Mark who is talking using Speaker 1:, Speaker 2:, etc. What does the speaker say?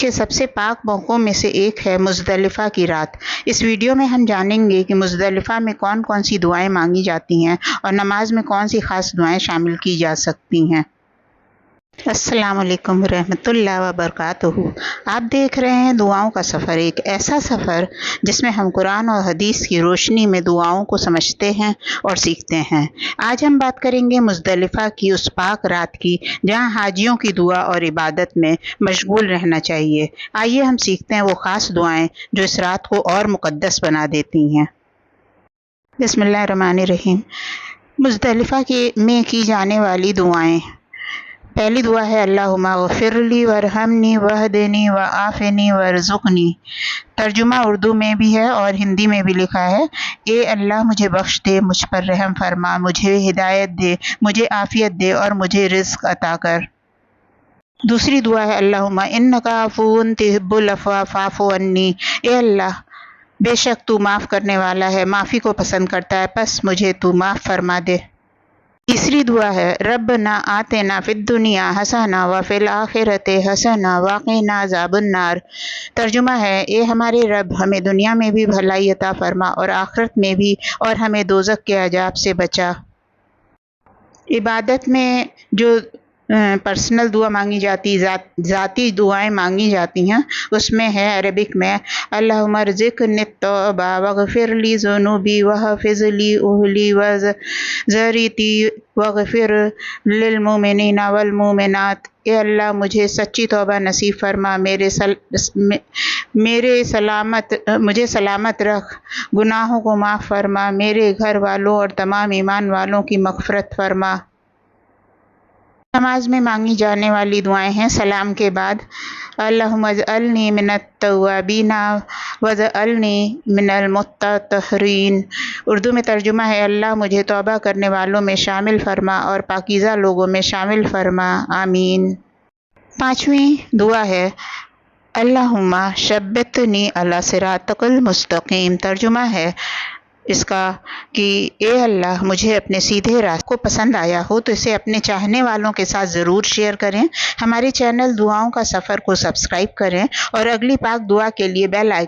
Speaker 1: کے سب سے پاک موقعوں میں سے ایک ہے مزدلفہ کی رات۔ اس ویڈیو میں ہم جانیں گے کہ مزدلفہ میں کون کون سی دعائیں مانگی جاتی ہیں اور نماز میں کون سی خاص دعائیں شامل کی جا سکتی ہیں۔ السلام علیکم ورحمۃ اللہ وبرکاتہ۔ آپ دیکھ رہے ہیں دعاؤں کا سفر، ایک ایسا سفر جس میں ہم قرآن اور حدیث کی روشنی میں دعاؤں کو سمجھتے ہیں اور سیکھتے ہیں۔ آج ہم بات کریں گے مزدلفہ کی اس پاک رات کی جہاں حاجیوں کی دعا اور عبادت میں مشغول رہنا چاہیے۔ آئیے ہم سیکھتے ہیں وہ خاص دعائیں جو اس رات کو اور مقدس بنا دیتی ہیں۔ بسم اللہ الرحمن الرحیم۔ مزدلفہ میں کی جانے والی دعائیں۔ پہلی دعا ہے اللہم اغفر لی ورحمنی وہدنی وعافنی ورزقنی۔ ترجمہ اردو میں بھی ہے اور ہندی میں بھی لکھا ہے، اے اللہ مجھے بخش دے، مجھ پر رحم فرما، مجھے ہدایت دے، مجھے عافیت دے اور مجھے رزق عطا کر۔ دوسری دعا ہے اللہم انک عفو تحب العفو فاعف عنی۔ اے اللہ بے شک تو معاف کرنے والا ہے، معافی کو پسند کرتا ہے، پس مجھے تو معاف فرما دے۔ تیسری دعا ہے ربنا آتنا فی الدنیا حسنہ وفی الآخرۃ حسنہ وقنا عذاب النار۔ ترجمہ ہے، اے ہمارے رب ہمیں دنیا میں بھی بھلائی عطا فرما اور آخرت میں بھی، اور ہمیں دوزخ کے عذاب سے بچا۔ عبادت میں جو پرسنل دعا مانگی جاتی، ذاتی دعائیں مانگی جاتی ہیں، اس میں ہے عربک میں اللہم ارزقنی التوبہ واغفر لی ذنوبی وحفظ لی اہلی وذریتی واغفر للمؤمنین والمؤمنات۔ اے اللہ مجھے سچی توبہ نصیب فرما، مجھے سلامت رکھ، گناہوں کو معاف فرما، میرے گھر والوں اور تمام ایمان والوں کی مغفرت فرما۔ نماز میں مانگی جانے والی دعائیں ہیں سلام کے بعد اللہم اجعلنی من التوابین واجعلنی من المتطہرین۔ اردو میں ترجمہ ہے، اللہ مجھے توبہ کرنے والوں میں شامل فرما اور پاکیزہ لوگوں میں شامل فرما، آمین۔ پانچویں دعا ہے اللہم ثبتنی علی صراطک المستقیم۔ ترجمہ ہے اس کا کہ اے اللہ مجھے اپنے سیدھے راستے کو پسند آیا ہو تو اسے اپنے چاہنے والوں کے ساتھ ضرور شیئر کریں۔ ہمارے چینل دعاؤں کا سفر کو سبسکرائب کریں اور اگلی پاک دعا کے لیے بیل آئیکن